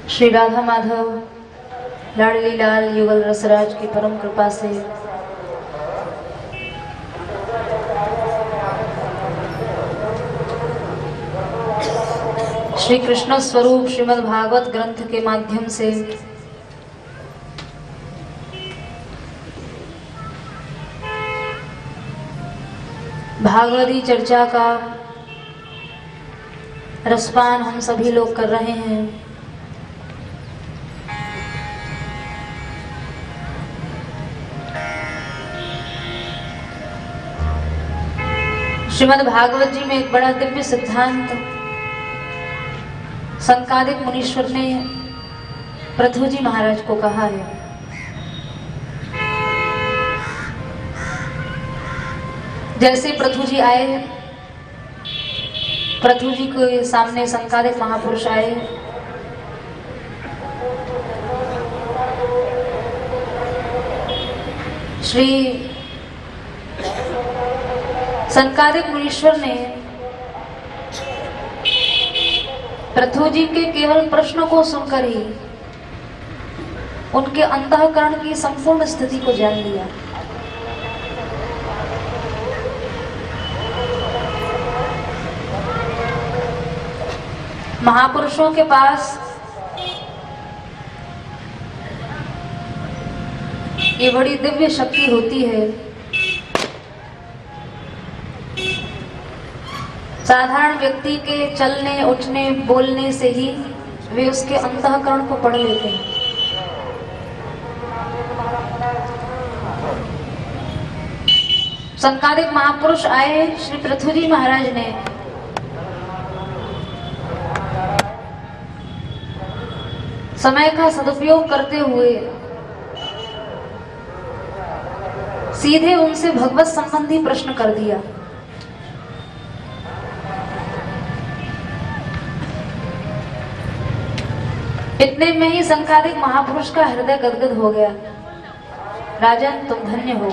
श्री राधा माधव लाडली लाल युगल रसराज की परम कृपा से श्री कृष्ण स्वरूप श्रीमद् भागवत ग्रंथ के माध्यम से भागवती चर्चा का रसपान हम सभी लोग कर रहे हैं। श्रीमद् भागवत जी में एक बड़ा दिव्य सिद्धांत संकादिक मुनीश्वर ने पृथु जी महाराज को कहा है। जैसे पृथु जी आए, पृथु जी के सामने संकादिक महापुरुष आए, श्री संकादिक मुनीश्वर ने पृथु जी के केवल प्रश्न को सुनकर ही उनके अंतःकरण की संपूर्ण स्थिति को जान लिया। महापुरुषों के पास ये बड़ी दिव्य शक्ति होती है। साधारण व्यक्ति के चलने उठने बोलने से ही वे उसके अंतःकरण को पढ़ लेते हैं। संकादिक महापुरुष आए, श्री पृथु जी महाराज ने समय का सदुपयोग करते हुए सीधे उनसे भगवत संबंधी प्रश्न कर दिया। इतने में ही संकादिक महापुरुष का हृदय गदगद हो गया। राजन, तुम धन्य हो।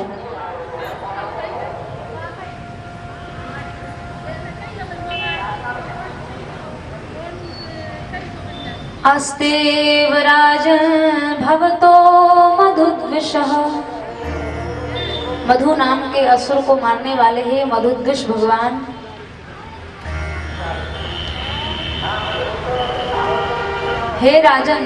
अस्तेव राजन भवतो मधुद्विषः। मधु नाम के असुर को मारने वाले हैं मधुद्विष भगवान। हे राजन,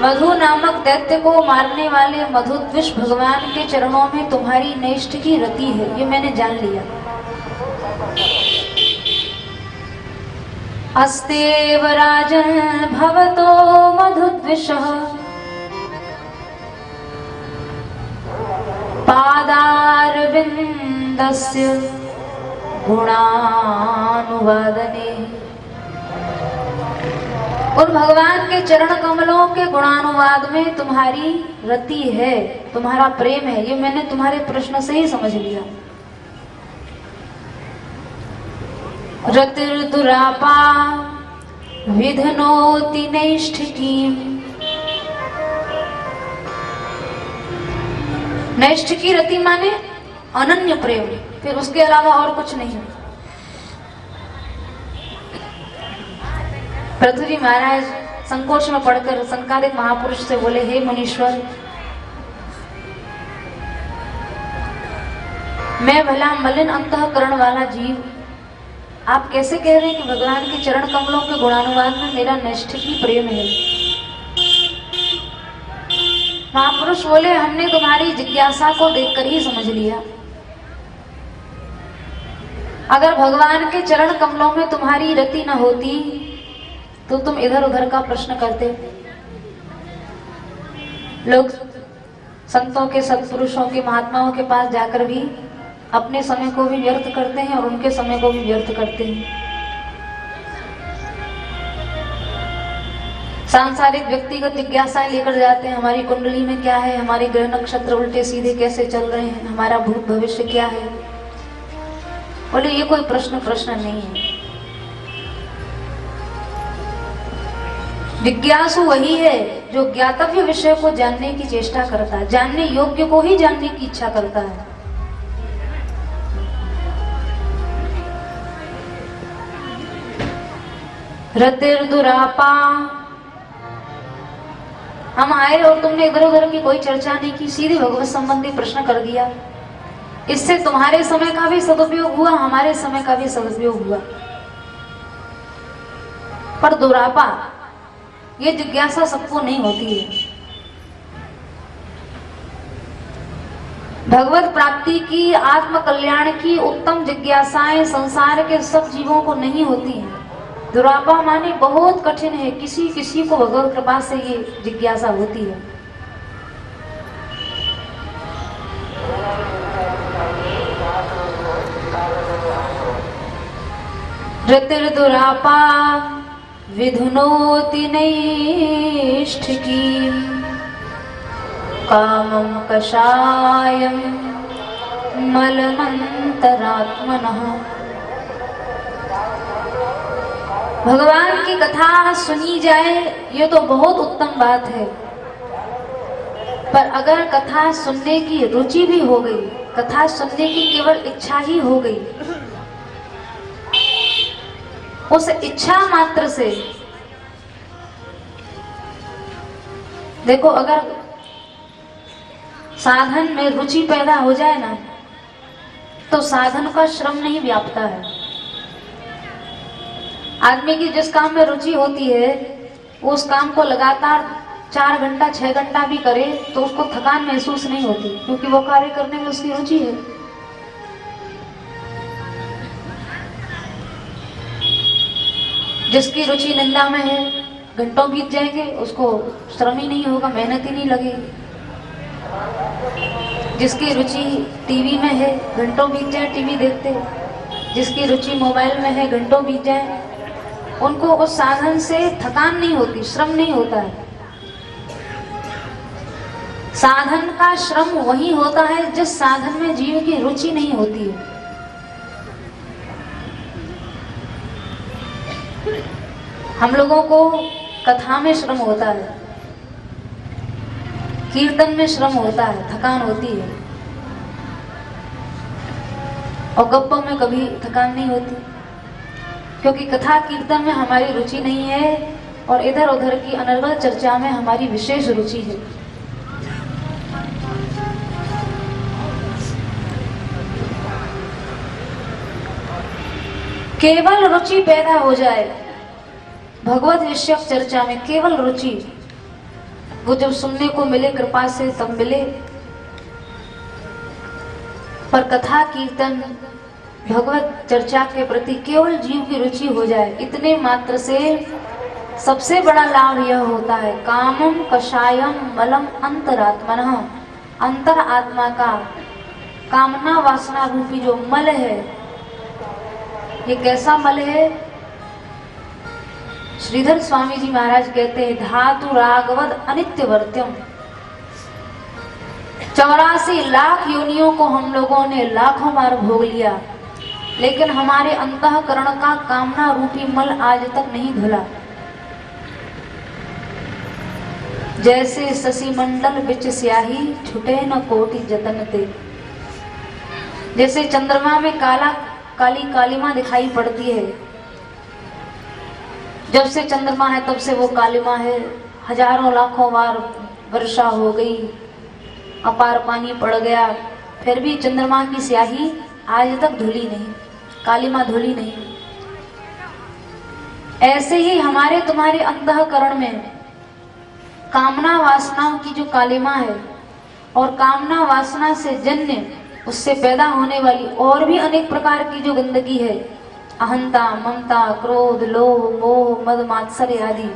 मधु नामक दैत्य को मारने वाले मधुद्विष भगवान के चरणों में तुम्हारी निष्ठ की रति है, ये मैंने जान लिया। अस्तेव राजन भवतो मधुद्विषः पादारविन्दस्य गुणानुवादने। उन भगवान के चरण कमलों के गुणानुवाद में तुम्हारी रति है, तुम्हारा प्रेम है, ये मैंने तुम्हारे प्रश्न से ही समझ लिया। रतिर्दुरापा विधनोति नैष्ठिकीम्। नैष्ठ की रति माने अनन्य प्रेम, फिर उसके अलावा और कुछ नहीं। पृथु जी महाराज संकोच में पड़कर संकादिक महापुरुष से बोले, हे मुनीश्वर, मैं भला मलिन अंतःकरण वाला जीव, आप कैसे कह रहे हैं कि भगवान के चरण कमलों के गुणानुवाद में मेरा निष्ठ ही प्रेम है। महापुरुष बोले, हमने तुम्हारी जिज्ञासा को देखकर ही समझ लिया। अगर भगवान के चरण कमलों में तुम्हारी रति न होती तो तुम इधर उधर का प्रश्न करते। लोग संतों के, सत्पुरुषों के, महात्माओं के पास जाकर भी अपने समय को भी व्यर्थ करते हैं और उनके समय को भी व्यर्थ करते हैं। सांसारिक व्यक्तिगत जिज्ञासाएं लेकर जाते हैं, हमारी कुंडली में क्या है, हमारे ग्रह नक्षत्र उल्टे सीधे कैसे चल रहे हैं, हमारा भूत भविष्य क्या है। बोले, ये कोई प्रश्न नहीं है। जिज्ञासु वही है जो ज्ञातव्य विषय को जानने की चेष्टा करता है, जानने योग्य को ही जानने की इच्छा करता है। रतिर्दुरापा हम आए और तुमने इधर उधर की कोई चर्चा नहीं की, सीधे भगवत संबंधी प्रश्न कर दिया। इससे तुम्हारे समय का भी सदुपयोग हुआ, हमारे समय का भी सदुपयोग हुआ। पर दुरापा, ये जिज्ञासा सबको नहीं होती है। भगवत प्राप्ति की, आत्म कल्याण की उत्तम जिज्ञासाएं संसार के सब जीवों को नहीं होती हैं। दुरापा माने बहुत कठिन है, किसी किसी को भगवत कृपा से ये जिज्ञासा होती है। रतिर्दुरापा विधुनोति नैष्ठिकीं कामं कषायं मलमन्तरात्मनः। भगवान की कथा सुनी जाए ये तो बहुत उत्तम बात है, पर अगर कथा सुनने की रुचि भी हो गई, कथा सुनने की केवल इच्छा ही हो गई, उस इच्छा मात्र से, देखो अगर साधन में रुचि पैदा हो जाए ना, तो साधन का श्रम नहीं व्यापता है। आदमी की जिस काम में रुचि होती है, उस काम को लगातार 4 घंटा 6 घंटा भी करे तो उसको थकान महसूस नहीं होती, क्योंकि वो कार्य करने में उसकी रुचि है। जिसकी रुचि निंदा में है, घंटों बीत जाएंगे, उसको श्रम ही नहीं होगा, मेहनत ही नहीं लगेगी। जिसकी रुचि टीवी में है, घंटों बीत जाए टीवी देखते, जिसकी रुचि मोबाइल में है, घंटों बीत जाए, उनको उस साधन से थकान नहीं होती, श्रम नहीं होता है। साधन का श्रम वही होता है जिस साधन में जीव की रुचि नहीं होती है। हम लोगों को कथा में श्रम होता है, कीर्तन में श्रम होता है, थकान होती है, और गप्पों में कभी थकान नहीं होती, क्योंकि कथा कीर्तन में हमारी रुचि नहीं है और इधर उधर की अनर्गल चर्चा में हमारी विशेष रुचि है। केवल रुचि पैदा हो जाए भगवत विषयक चर्चा में, केवल रुचि, वो जब सुनने को मिले कृपा से तब मिले। पर कथा कीर्तन भगवत चर्चा के प्रति केवल जीव की रुचि हो जाए, इतने मात्र से सबसे बड़ा लाभ यह होता है, कामम कषायम मलम अंतरात्मनः। अंतर आत्मा का कामना वासना रूपी जो मल है, ये कैसा मल है? श्रीधर स्वामी जी महाराज कहते हैं, धातु रागवद अनित्यवर्त्यम। 84 लाख योनियों को हम लोगों ने लाखों बार भोग लिया, लेकिन हमारे अंतःकरण का कामना रूपी मल आज तक नहीं धुला। जैसे शशि मंडल बिच स्याही छुटे न कोटि जतन ते। जैसे चंद्रमा में काली कालिमा दिखाई पड़ती है, जब से चंद्रमा है तब से वो कालिमा है। हजारों लाखों बार वर्षा हो गई, अपार पानी पड़ गया, फिर भी चंद्रमा की स्याही आज तक धुली नहीं, कालिमा धुली नहीं। ऐसे ही हमारे तुम्हारे अंतःकरण में कामना वासनाओं की जो कालिमा है, और कामना वासना से जन्य, उससे पैदा होने वाली और भी अनेक प्रकार की जो गंदगी है, अहंता, ममता, क्रोध, लोभ, मोह, मद, मात्सर्य आदि,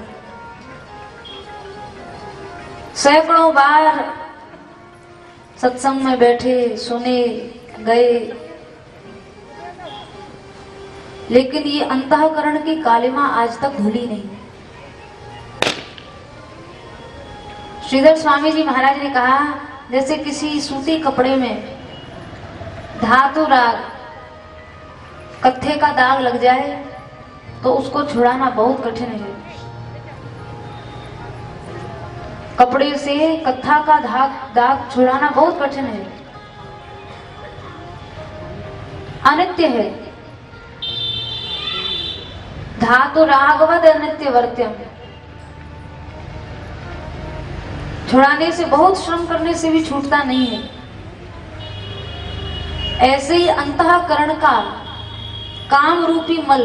सैकड़ों बार सत्संग में बैठे, सुने, गए, लेकिन ये अंतःकरण की कालिमा आज तक धुली नहीं। श्रीधर स्वामी जी महाराज ने कहा, जैसे किसी सूती कपड़े में धातु राग, कत्थे का दाग लग जाए तो उसको छुड़ाना बहुत कठिन है। कपड़े से कत्था का दाग छुड़ाना बहुत कठिन है, अनित्य है। धातु रागवद अनित्य वर्त्यम। छुड़ाने से, बहुत श्रम करने से भी छूटता नहीं है। ऐसे ही अंतःकरण का काम रूपी मल,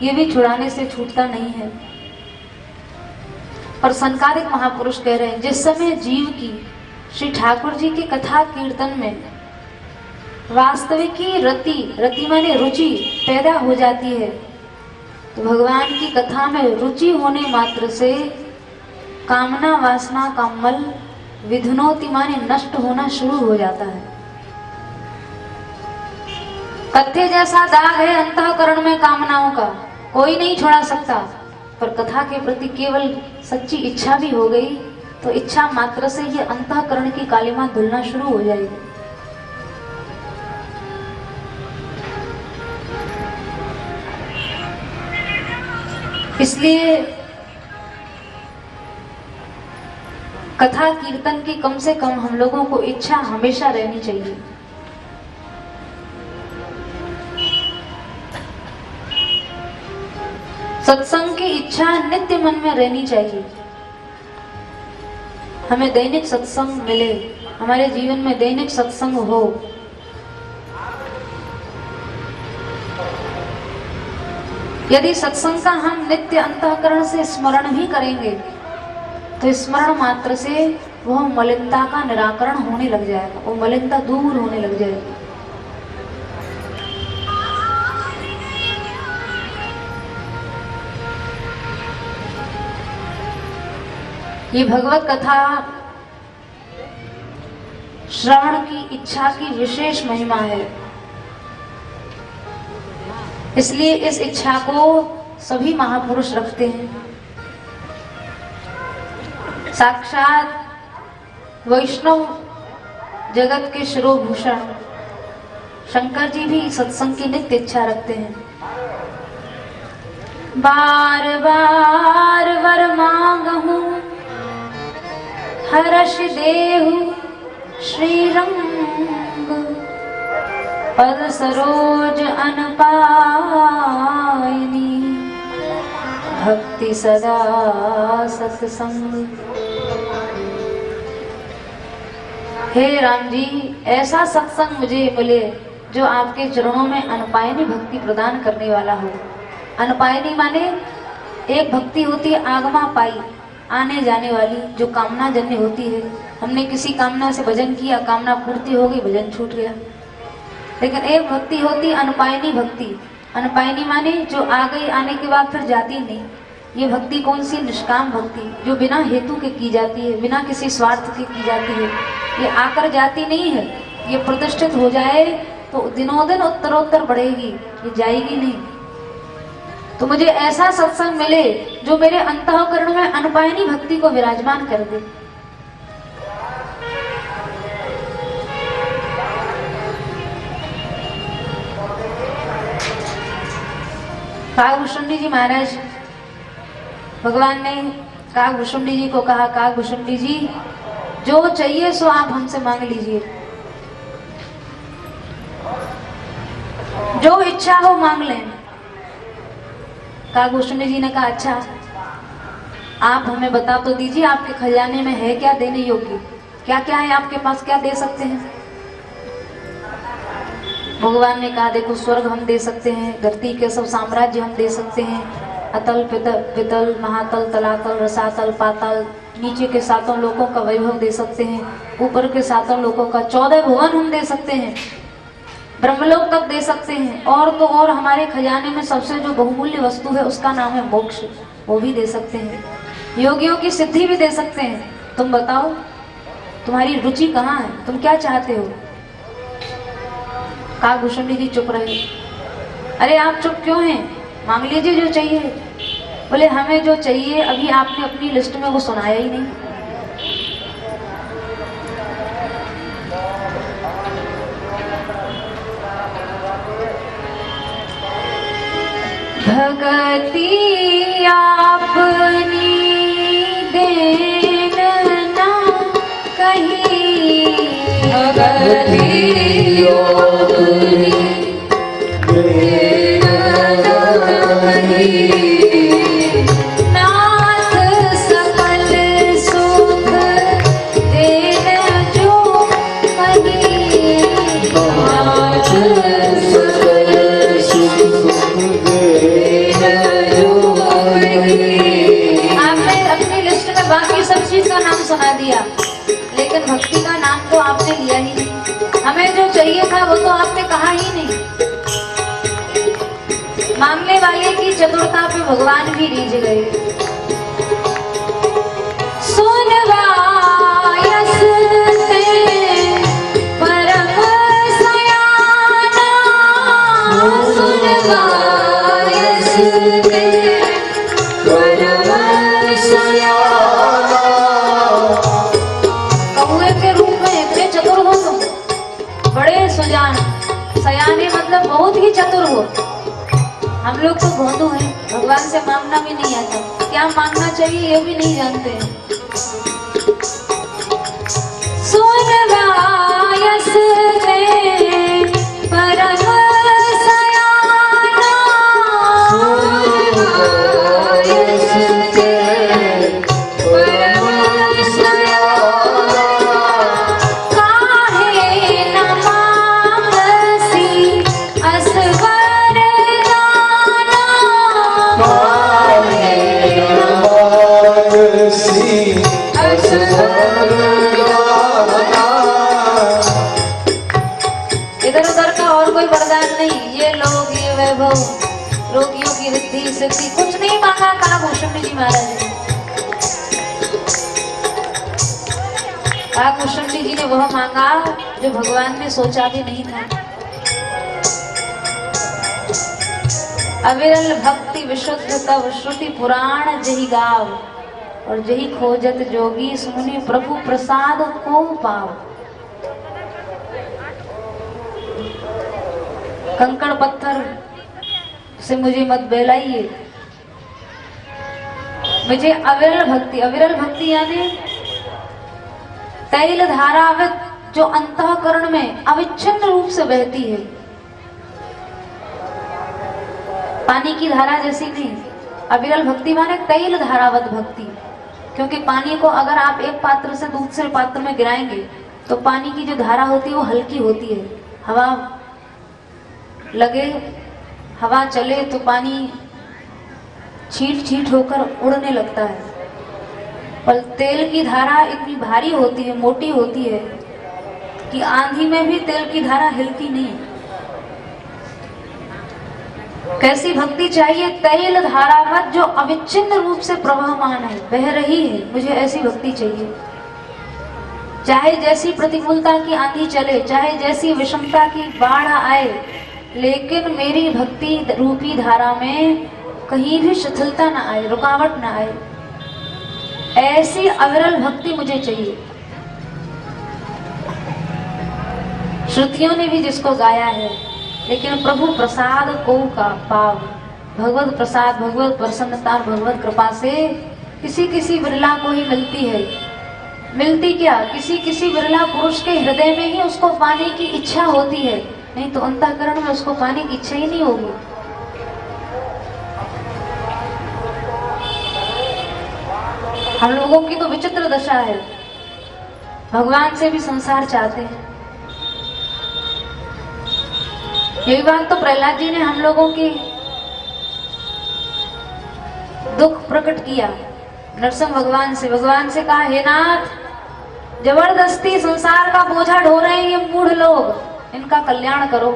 ये भी छुड़ाने से छूटता नहीं है। और संकारिक महापुरुष कह रहे हैं, जिस समय जीव की श्री ठाकुर जी की कथा कीर्तन में वास्तविक रति माने रुचि पैदा हो जाती है, तो भगवान की कथा में रुचि होने मात्र से कामना वासना का मल विधुनोति माने नष्ट होना शुरू हो जाता है। कत्थे जैसा दाग है अंतःकरण में कामनाओं का, कोई नहीं छोड़ा सकता, पर कथा के प्रति केवल सच्ची इच्छा भी हो गई तो इच्छा मात्र से ये अंतःकरण की कालिमा धुलना शुरू हो जाएगी। इसलिए कथा कीर्तन की कम से कम हम लोगों को इच्छा हमेशा रहनी चाहिए। सत्संग की इच्छा नित्य मन में रहनी चाहिए। हमें दैनिक सत्संग मिले, हमारे जीवन में दैनिक सत्संग हो। यदि सत्संग का हम नित्य अंतःकरण से स्मरण भी करेंगे तो स्मरण मात्र से वह मलिनता का निराकरण होने लग जाएगा, वो मलिनता दूर होने लग जाएगी। ये भगवत कथा श्रवण की इच्छा की विशेष महिमा है। इसलिए इस इच्छा को सभी महापुरुष रखते हैं। साक्षात वैष्णव जगत के शिरोभूषण शंकर जी भी सत्संग की नित्य इच्छा रखते हैं। बार बार वर मांगहूं हर्ष देहु श्री रंग, पद सरोज अनपायनी भक्ति सदा सत्संग। हे राम जी, ऐसा सत्संग मुझे मिले जो आपके चरणों में अनपायनी भक्ति प्रदान करने वाला हो। अनपायनी माने एक भक्ति होती है आगमा पाई, आने जाने वाली, जो कामना जन्य होती है। हमने किसी कामना से भजन किया, कामना पूर्ति हो गई, भजन छूट गया। लेकिन एक भक्ति होती अनपायनी भक्ति। अनपायनी माने जो आ गई, आने के बाद फिर जाती नहीं। ये भक्ति कौन सी? निष्काम भक्ति, जो बिना हेतु के की जाती है, बिना किसी स्वार्थ के की जाती है। ये आकर जाती नहीं है, ये प्रतिष्ठित हो जाए तो दिनों दिन उत्तरोत्तर बढ़ेगी, ये जाएगी नहीं। तो मुझे ऐसा सत्संग मिले जो मेरे अंतःकरण में अनपायनी भक्ति को विराजमान कर दे। काकभूषुंडी जी महाराज, भगवान ने काकभूषुंडी जी को कहा, काकभूषुंडी जी जो चाहिए सो आप हमसे मांग लीजिए, जो इच्छा हो मांग लें। काकभूषुंडी जी ने कहा, अच्छा आप हमें बता तो दीजिए आपके खजाने में है क्या देने योग्य, क्या क्या है आपके पास, क्या दे सकते हैं। भगवान ने कहा, देखो स्वर्ग हम दे सकते हैं, धरती के सब साम्राज्य हम दे सकते हैं, अतल पितल महातल तलातल रसातल पाताल, नीचे के सातों लोकों का वैभव दे सकते हैं, ऊपर के सातों लोकों का 14 भुवन हम दे सकते हैं, ब्रह्मलोक तक दे सकते हैं। और तो और हमारे खजाने में सबसे जो बहुमूल्य वस्तु है उसका नाम है मोक्ष, वो भी दे सकते हैं। योगियों की सिद्धि भी दे सकते हैं। तुम बताओ तुम्हारी रुचि कहाँ है, तुम क्या चाहते हो। काकभूषुंडी जी चुप रहे। अरे आप चुप क्यों हैं, मांग लीजिए जो चाहिए। बोले हमें जो चाहिए अभी आपने अपनी लिस्ट में वो सुनाया ही नहीं। भगति आपनी देन ना कहीं, भगति देन ना कहीं, नाथ सकल सुख चीज का नाम सुना दिया, लेकिन भक्ति का नाम तो आपने लिया ही नहीं। हमें जो चाहिए था वो तो आपने कहा ही नहीं। मांगने वाले की चतुरता पे भगवान भी रीझ गए। सुनवायस ते परम सयाना, सुनवायस ते परम सयाना। कौए के रूप में इतने चतुर हो तुम, बड़े सुजान। सयाने मतलब बहुत ही चतुर हो। हम लोग तो भोंदू हैं, भगवान से मांगना भी नहीं आता, क्या मांगना चाहिए ये भी नहीं जानते हैं। सुनवायस ते परम सयाना, सुनवायस ते परम सयाना। काहे न मांगसी असवर दाना, काहे न मांगसी असवर दाना। इधर उधर का और कोई वरदान नहीं, ये लोग, ये वैभव, रोगियों की रिद्धि सिद्धि, कुछ नहीं मांगा कालभूषण जी महाराज ने। कालभूषण जी ने वह मांगा जो भगवान ने सोचा भी नहीं था। अविरल भक्ति विशुद्ध तव, श्रुति पुराण जही गाव, और जही खोजत जोगी, सुनि प्रभु प्रसाद को पाव। कंकड़ पत्थर से मुझे मत बहलाइए, मुझे अविरल भक्ति, अविरल भक्ति यानी तैल धारावत जो अंतःकरण में अविच्छिन्न रूप से बहती है, पानी की धारा जैसी नहीं। अविरल भक्ति माने तैल धारावत भक्ति, क्योंकि पानी को अगर आप एक पात्र से दूसरे पात्र में गिराएंगे तो पानी की जो धारा होती है वो हल्की होती है। हवा लगे, हवा चले तो पानी छींट छींट होकर उड़ने लगता है, पर तेल की धारा इतनी भारी होती है, मोटी होती है कि आंधी में भी तेल की धारा हिलती नहीं। कैसी भक्ति चाहिए? तैल धारावत जो अविच्छिन्न रूप से प्रवाहमान है, बह रही है, मुझे ऐसी भक्ति चाहिए। चाहे जैसी प्रतिकूलता की आंधी चले, चाहे जैसी विषमता की बाढ़ आए, लेकिन मेरी भक्ति रूपी धारा में कहीं भी शिथिलता ना आए, रुकावट ना आए। ऐसी अविरल भक्ति मुझे चाहिए। श्रुतियों ने भी जिसको गाया है, लेकिन प्रभु प्रसाद को का पाव, भगवत प्रसाद, भगवत प्रसन्नता, भगवत कृपा से किसी किसी विरला को ही मिलती है। मिलती क्या? किसी किसी विरला पुरुष के हृदय में ही उसको पाने की इच्छा होती है, नहीं तो अंतःकरण में उसको पाने की इच्छा ही नहीं होगी। हम लोगों की तो विचित्र दशा है, भगवान से भी संसार चाहते हैं। यही बात तो प्रहलाद जी ने हम लोगों की दुख प्रकट किया नरसिंह भगवान से कहा, हे नाथ, जबरदस्ती संसार का बोझा ढो रहे हैं ये मूढ़ लोग, इनका कल्याण करो।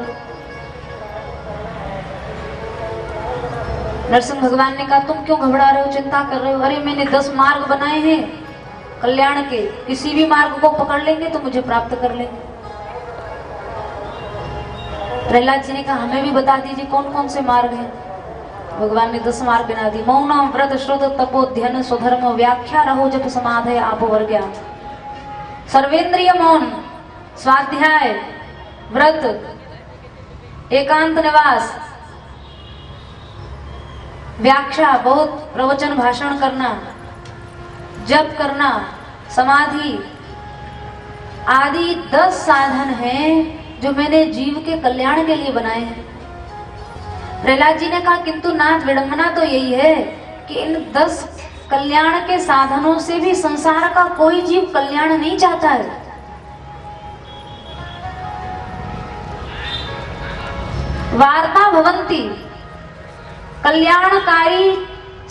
नरसिंह भगवान ने कहा, तुम क्यों घबरा रहे हो, चिंता कर रहे हो? अरे मैंने 10 मार्ग बनाए हैं कल्याण के, किसी भी मार्ग को पकड़ लेंगे तो मुझे प्राप्त कर लेंगे। प्रहलाद जी ने कहा, हमें भी बता दीजिए कौन कौन से मार्ग हैं। भगवान ने 10 मार्ग बना दी। मौन, व्रत, श्रुत, तपो, ध्यान, स्वधर्म, व्याख्या, रहो, जप, समाधि, आप वर्ग्या। सर्वेंद्रिय मौन, स्वाध्याय, व्रत, एकांत निवास, व्याख्या, बहुत प्रवचन भाषण करना, जप करना, समाधि आदि 10 साधन हैं जो मैंने जीव के कल्याण के लिए बनाए हैं। प्रहलाद जी ने कहा, किंतु नाथ, विडंबना तो यही है कि इन 10 कल्याण के साधनों से भी संसार का कोई जीव कल्याण नहीं चाहता है। वार्ता भवंती, कल्याणकारी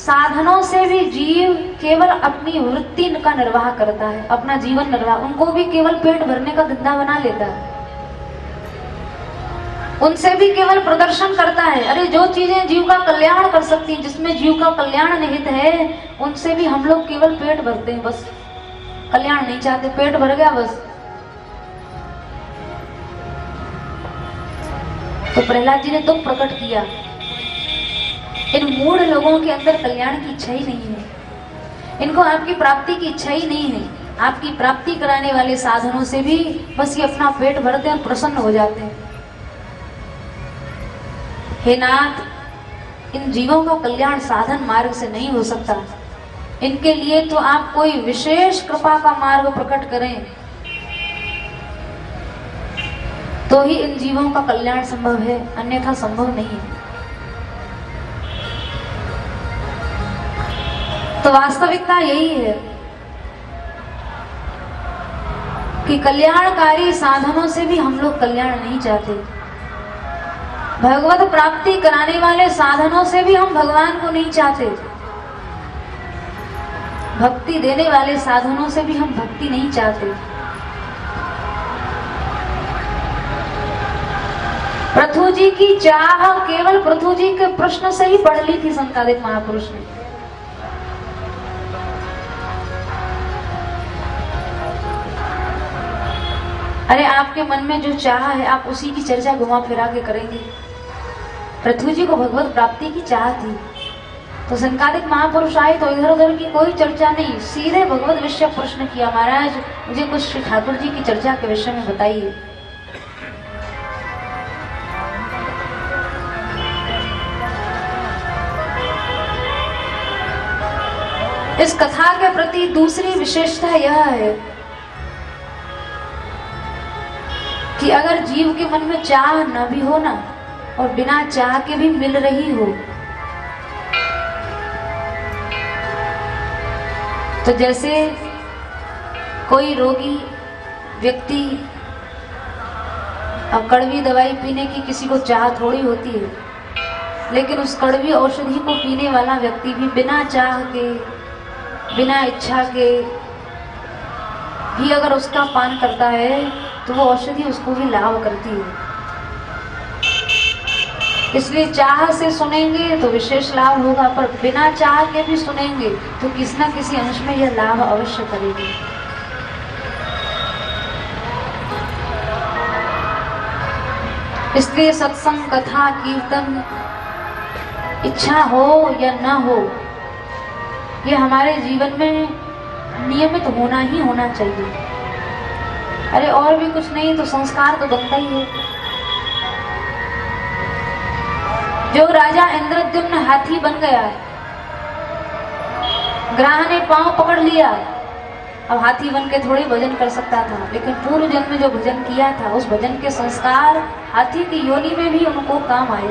साधनों से भी जीव केवल अपनी वृत्ति का निर्वाह करता है, अपना जीवन निर्वाह, उनको भी केवल पेट भरने का धंधा बना लेता है, उनसे भी केवल प्रदर्शन करता है। अरे जो चीजें जीव का कल्याण कर सकती हैं, जिसमें जीव का कल्याण निहित है, उनसे भी हम लोग केवल पेट भरते हैं, बस कल्याण नहीं चाहते, पेट भर गया बस। तो प्रहलाद जी ने दुख प्रकट किया, इन मूढ़ लोगों के अंदर कल्याण की इच्छा ही नहीं है, इनको आपकी प्राप्ति की इच्छा ही नहीं है। आपकी प्राप्ति कराने वाले साधनों से भी बस ये अपना पेट भरते हैं और प्रसन्न हो जाते हैं। हे नाथ, इन जीवों का कल्याण साधन मार्ग से नहीं हो सकता, इनके लिए तो आप कोई विशेष कृपा का मार्ग प्रकट करें, तो ही इन जीवों का कल्याण संभव है, अन्यथा संभव नहीं है। तो वास्तविकता यही है कि कल्याणकारी साधनों से भी हम लोग कल्याण नहीं चाहते, भगवत प्राप्ति कराने वाले साधनों से भी हम भगवान को नहीं चाहते, भक्ति देने वाले साधनों से भी हम भक्ति नहीं चाहते। पृथु जी की चाह केवल पृथु जी के प्रश्न से ही पढ़ ली थी संतादिक महापुरुष ने। अरे आपके मन में जो चाह है, आप उसी की चर्चा घुमा फिरा के करेंगे। पृथ्वी जी को भगवत प्राप्ति की चाह थी, तो संकादिक महापुरुष आए तो इधर उधर की कोई चर्चा नहीं, सीधे भगवत विषय प्रश्न किया, महाराज मुझे कुछ श्री ठाकुर जी की चर्चा के विषय में बताइए। इस कथा के प्रति दूसरी विशेषता यह है कि अगर जीव के मन में चाह न भी हो ना, और बिना चाह के भी मिल रही हो, तो जैसे कोई रोगी व्यक्ति, अब कड़वी दवाई पीने की किसी को चाह थोड़ी होती है, लेकिन उस कड़वी औषधि को पीने वाला व्यक्ति भी बिना चाह के, बिना इच्छा के भी अगर उसका पान करता है तो वो औषधि उसको भी लाभ करती है। इसलिए चाह से सुनेंगे तो विशेष लाभ होगा, पर बिना चाह के भी सुनेंगे तो किसी न किसी अंश में यह लाभ अवश्य करेगी। इसलिए सत्संग, कथा, कीर्तन, इच्छा हो या न हो, ये हमारे जीवन में नियमित होना ही होना चाहिए। अरे और भी कुछ नहीं तो संस्कार तो बनता ही है। जो राजा इंद्रद्युम्न हाथी बन गया, ग्राह ने पांव पकड़ लिया, अब हाथी बन के थोड़ी भजन कर सकता था, लेकिन पूर्व जन्म में जो भजन किया था उस भजन के संस्कार हाथी की योनि में भी उनको काम आए।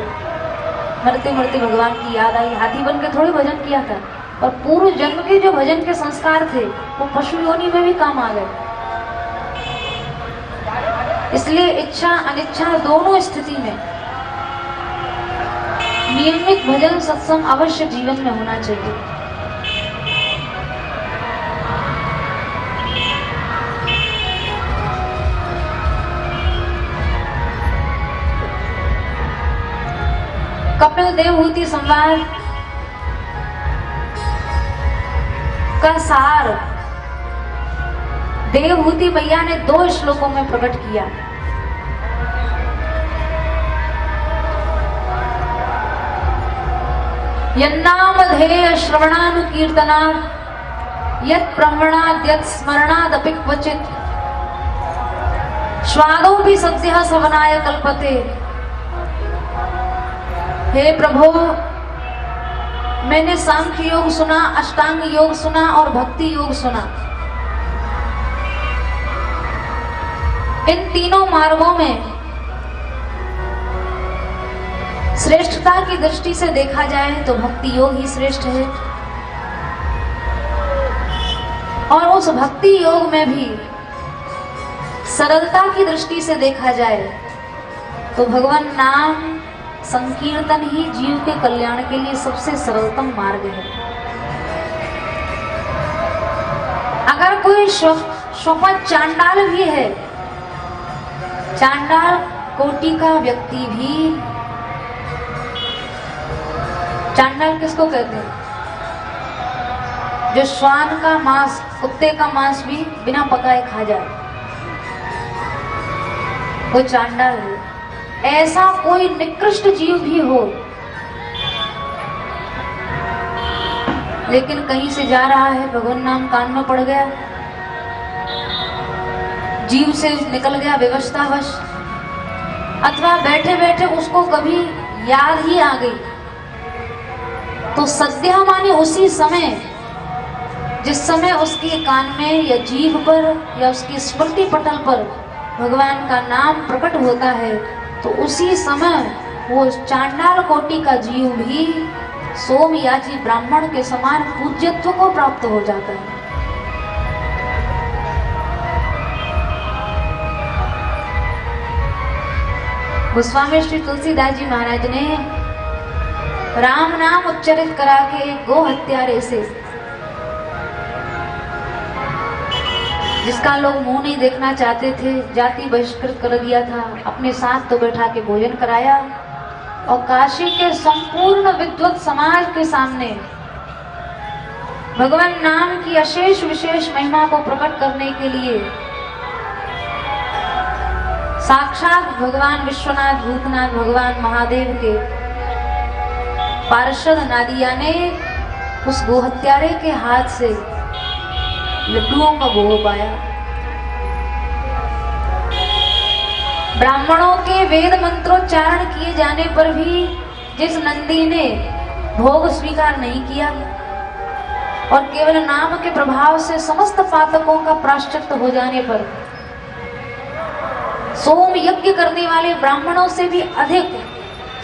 मरते मरते भगवान की याद आई, हाथी बन के थोड़ी भजन किया था, और पूर्व जन्म के जो भजन के संस्कार थे वो पशु योनि में भी काम आ गए। इसलिए इच्छा अनिच्छा दोनों स्थिति में नियमित भजन सत्संग अवश्य जीवन में होना चाहिए। कपिल देवहूति संवाद का सार देवहूति मैया ने 2 श्लोकों में प्रकट किया। यन्नामधेय श्रवणानुकीर्तना यत् ब्रह्मणाद् यत् स्मरणादपि क्वचित् स्वादोऽपि सद्यः सवनाय कल्पते। हे प्रभु, मैंने सांख्य योग सुना, अष्टांग योग सुना और भक्ति योग सुना। इन तीनों मार्गों में श्रेष्ठता की दृष्टि से देखा जाए तो भक्ति योग ही श्रेष्ठ है, और उस भक्ति योग में भी सरलता की दृष्टि से देखा जाए तो भगवान नाम संकीर्तन ही जीव के कल्याण के लिए सबसे सरलतम मार्ग है। अगर कोई स्वपन चांडाल भी है, चांडाल कोटि का व्यक्ति भी, चांडाल किसको कहते हैं? जो श्वान का मांस, कुत्ते का मांस भी बिना पकाए खा जाए, वो चांडाल है। ऐसा कोई निकृष्ट जीव भी हो, लेकिन कहीं से जा रहा है, भगवान नाम कान में पड़ गया, जीव से निकल गया विवशतावश, अथवा बैठे बैठे उसको कभी याद ही आ गई, तो सद्या माने उसी समय, जिस समय उसके कान में या जीभ पर या उसकी स्मृति पटल पर भगवान का नाम प्रकट होता है, तो उसी समय वो चांडाल कोटि का जीव भी सोमयाजी ब्राह्मण के समान पूज्यत्व को प्राप्त हो जाता है। गोस्वामी श्री तुलसीदास जी महाराज ने राम नाम उच्चारित करा के गो हत्यारे से, जिसका लोग मुंह नहीं देखना चाहते थे, जाति बहिष्कृत कर दिया था, अपने साथ तो बैठा के भोजन कराया और काशी के संपूर्ण विद्वत समाज के सामने भगवान नाम की अशेष विशेष महिमा को प्रकट करने के लिए साक्षात भगवान विश्वनाथ भूतनाथ भगवान महादेव के पार्षद नादिया ने उस गोहत्यारे के हाथ से लड्डुओं का भोग पाया। ब्राह्मणों के वेद मंत्रोच्चारण किए जाने पर भी जिस नंदी ने भोग स्वीकार नहीं किया और केवल नाम के प्रभाव से समस्त पातकों का प्रायश्चित हो जाने पर सोम यज्ञ करने वाले ब्राह्मणों से भी अधिक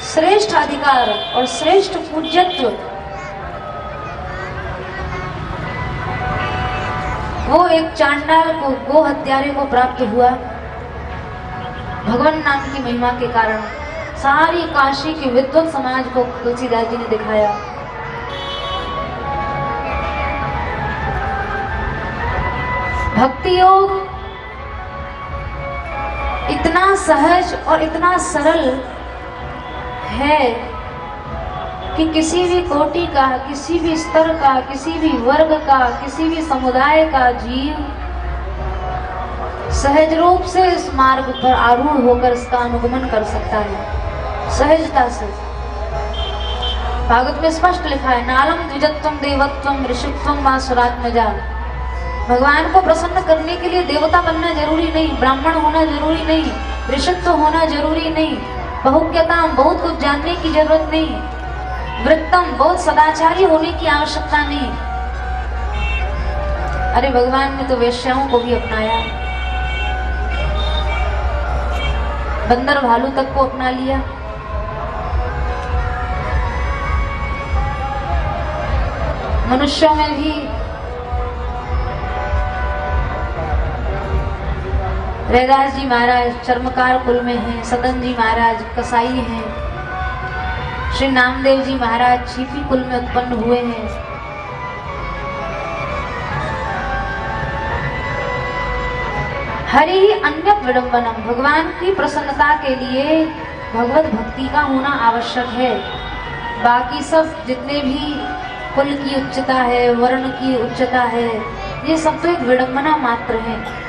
श्रेष्ठ अधिकार और श्रेष्ठ पूज्यत्व वो एक चांडाल को, गो हत्यारे को प्राप्त हुआ। भगवान नाम की महिमा के कारण सारी काशी के विद्वत समाज को तुलसीदास जी ने दिखाया। भक्ति योग इतना सहज और इतना सरल है कि किसी भी कोटि का, किसी भी स्तर का, किसी भी वर्ग का, किसी भी समुदाय का जीव सहज रूप से इस मार्ग पर आरूढ़ होकर इसका अनुगमन कर सकता है, सहजता से। भागवत में स्पष्ट लिखा है, नालम द्विजत्वम देवत्वम ऋषित्वम वा सुरात्मजा। भगवान को प्रसन्न करने के लिए देवता बनना जरूरी नहीं, ब्राह्मण होना जरूरी नहीं, ऋषित्व होना जरूरी नहीं, बहुज्ञता बहुत कुछ जानने की जरूरत नहीं, वृत्तम बहुत सदाचारी होने की आवश्यकता नहीं। अरे भगवान ने तो वेश्याओं को भी अपनाया, बंदर भालू तक को अपना लिया। मनुष्यों में भी रैदास जी महाराज चर्मकार कुल में हैं, सदन जी महाराज कसाई हैं, श्री नामदेव जी महाराज छिपी कुल में उत्पन्न हुए हैं। हरि अन्यत विडंबनम, भगवान की प्रसन्नता के लिए भगवत भक्ति का होना आवश्यक है। बाकी सब जितने भी कुल की उच्चता है, वर्ण की उच्चता है, ये सब तो एक विडंबना मात्र है।